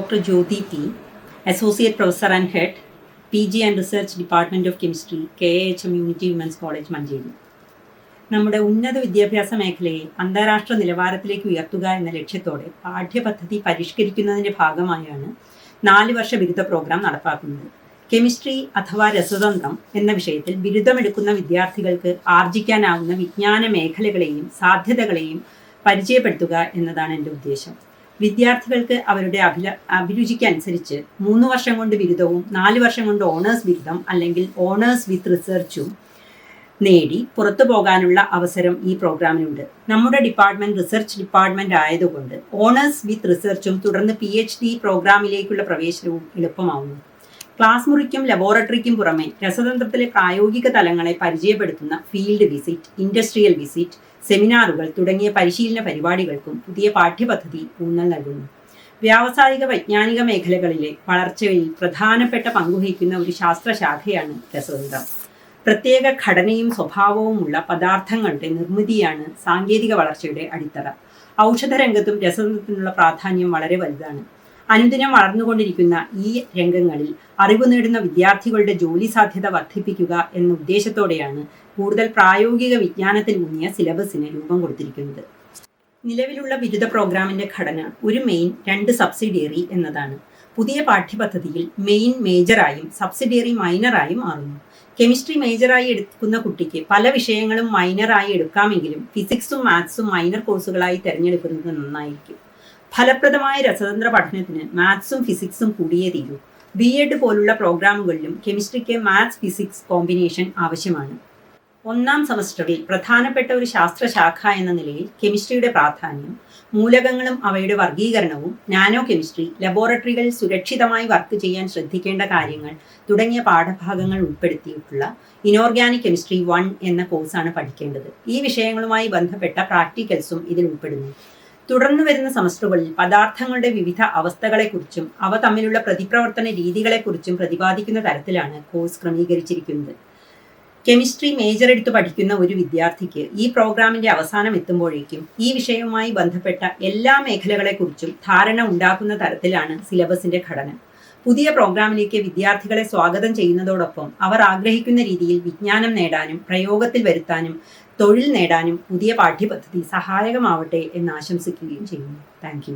Dr. Jyoti T, Associate Professor and Head, PG and Research Department of Chemistry, KAHM Unity Women's College, Manjeri. നമ്മുടെ ഉന്നത വിദ്യാഭ്യാസ മേഖലയെ അന്താരാഷ്ട്ര നിലവാരത്തിലേക്ക് ഉയർത്തുക എന്ന ലക്ഷ്യത്തോടെ പാഠ്യപദ്ധതി പരിഷ്കരിക്കുന്നതിൻ്റെ ഭാഗമായാണ് 4 വർഷ ബിരുദ പ്രോഗ്രാം നടപ്പാക്കുന്നത്. കെമിസ്ട്രി അഥവാ രസതന്ത്രം എന്ന വിഷയത്തിൽ ബിരുദമെടുക്കുന്ന വിദ്യാർത്ഥികൾക്ക് ആർജിക്കാനാവുന്ന വിജ്ഞാന മേഖലകളെയും സാധ്യതകളെയും പരിചയപ്പെടുത്തുക എന്നതാണ് എൻ്റെ ഉദ്ദേശം. വിദ്യാർത്ഥികൾക്ക് അവരുടെ അഭിരുചിക്കനുസരിച്ച് 3 വർഷം കൊണ്ട് ബിരുദവും 4 വർഷം കൊണ്ട് ഓണേഴ്സ് ബിരുദം അല്ലെങ്കിൽ ഓണേഴ്സ് വിത്ത് റിസർച്ചും നേടി പുറത്തു പോകാനുള്ള അവസരം ഈ പ്രോഗ്രാമിനുണ്ട്. നമ്മുടെ ഡിപ്പാർട്ട്മെന്റ് റിസർച്ച് ഡിപ്പാർട്ട്മെന്റ് ആയതുകൊണ്ട് ഓണേഴ്സ് വിത്ത് റിസർച്ചും തുടർന്ന് PhD പ്രോഗ്രാമിലേക്കുള്ള പ്രവേശനവും എളുപ്പമാവുന്നു. ക്ലാസ് മുറിക്കും ലബോറട്ടറിക്കും പുറമെ രസതന്ത്രത്തിലെ പ്രായോഗിക തലങ്ങളെ പരിചയപ്പെടുത്തുന്ന ഫീൽഡ് വിസിറ്റ്, ഇൻഡസ്ട്രിയൽ വിസിറ്റ്, സെമിനാറുകൾ തുടങ്ങിയ പരിശീലന പരിപാടികൾക്കും പുതിയ പാഠ്യപദ്ധതി ഊന്നൽ നൽകുന്നു. വ്യാവസായിക വൈജ്ഞാനിക മേഖലകളിലെ വളർച്ചയിൽ പ്രധാനപ്പെട്ട പങ്കുവഹിക്കുന്ന ഒരു ശാസ്ത്രശാഖയാണ് രസതന്ത്രം. പ്രത്യേക ഘടനയും സ്വഭാവവുമുള്ള പദാർത്ഥങ്ങളുടെ നിർമ്മിതിയാണ് സാങ്കേതിക വളർച്ചയുടെ അടിത്തറ. ഔഷധരംഗത്തും രസതന്ത്രത്തിനുള്ള പ്രാധാന്യം വളരെ വലുതാണ്. അനുദിനം വളർന്നുകൊണ്ടിരിക്കുന്ന ഈ രംഗങ്ങളിൽ അറിവ് നേടുന്ന വിദ്യാർത്ഥികളുടെ ജോലി സാധ്യത വർദ്ധിപ്പിക്കുക എന്ന ഉദ്ദേശത്തോടെയാണ് കൂടുതൽ പ്രായോഗിക വിജ്ഞാനത്തിലൂന്നിയ സിലബസിന് രൂപം കൊടുത്തിരിക്കുന്നത്. നിലവിലുള്ള ബിരുദ പ്രോഗ്രാമിന്റെ ഘടന ഒരു മെയിൻ 2 സബ്സിഡിയറി എന്നതാണ്. പുതിയ പാഠ്യപദ്ധതിയിൽ മെയിൻ മേജറായും സബ്സിഡിയറി മൈനറായും മാറുന്നു. കെമിസ്ട്രി മേജറായി എടുക്കുന്ന കുട്ടിക്ക് പല വിഷയങ്ങളും മൈനറായി എടുക്കാമെങ്കിലും ഫിസിക്സും മാത്സും മൈനർ കോഴ്സുകളായി തിരഞ്ഞെടുക്കുന്നത് നന്നായിരിക്കും. ഫലപ്രദമായ രസതന്ത്ര പഠനത്തിന് മാത്സും ഫിസിക്സും കൂടിയേ തീരൂ. BEd പോലുള്ള പ്രോഗ്രാമുകളിലും കെമിസ്ട്രിക്ക് മാത്സ് ഫിസിക്സ് കോമ്പിനേഷൻ ആവശ്യമാണ്. 1ാം സെമസ്റ്ററിൽ പ്രധാനപ്പെട്ട ഒരു ശാസ്ത്രശാഖ എന്ന നിലയിൽ കെമിസ്ട്രിയുടെ പ്രാധാന്യം, മൂലകങ്ങളും അവയുടെ വർഗീകരണവും, നാനോ കെമിസ്ട്രി, ലബോറട്ടറികളിൽ സുരക്ഷിതമായി വർക്ക് ചെയ്യാൻ ശ്രദ്ധിക്കേണ്ട കാര്യങ്ങൾ തുടങ്ങിയ പാഠഭാഗങ്ങൾ ഉൾപ്പെടുത്തിയിട്ടുള്ള ഇനോർഗാനിക് കെമിസ്ട്രി 1 എന്ന കോഴ്സാണ് പഠിക്കേണ്ടത്. ഈ വിഷയങ്ങളുമായി ബന്ധപ്പെട്ട പ്രാക്ടിക്കൽസും ഇതിൽ ഉൾപ്പെടുന്നു. തുടർന്നു വരുന്ന സെമസ്റ്ററുകളിൽ പദാർത്ഥങ്ങളുടെ വിവിധ അവസ്ഥകളെക്കുറിച്ചും അവ തമ്മിലുള്ള പ്രതിപ്രവർത്തന രീതികളെക്കുറിച്ചും പ്രതിപാദിക്കുന്ന തരത്തിലാണ് കോഴ്സ് ക്രമീകരിച്ചിരിക്കുന്നത്. കെമിസ്ട്രി മേജർ എടുത്ത് പഠിക്കുന്ന ഒരു വിദ്യാർത്ഥിക്ക് ഈ പ്രോഗ്രാമിന്റെ അവസാനം എത്തുമ്പോഴേക്കും ഈ വിഷയവുമായി ബന്ധപ്പെട്ട എല്ലാ മേഖലകളെക്കുറിച്ചും ധാരണ ഉണ്ടാക്കുന്ന തരത്തിലാണ് സിലബസിന്റെ ഘടന. പുതിയ പ്രോഗ്രാമിലേക്ക് വിദ്യാർത്ഥികളെ സ്വാഗതം ചെയ്യുന്നതോടൊപ്പം അവർ ആഗ്രഹിക്കുന്ന രീതിയിൽ വിജ്ഞാനം നേടാനും പ്രയോഗത്തിൽ വരുത്താനും തൊഴിൽ നേടാനും പുതിയ പാഠ്യപദ്ധതി സഹായകമാവട്ടെ എന്ന് ആശംസിക്കുകയും ചെയ്യുന്നു. Thank you.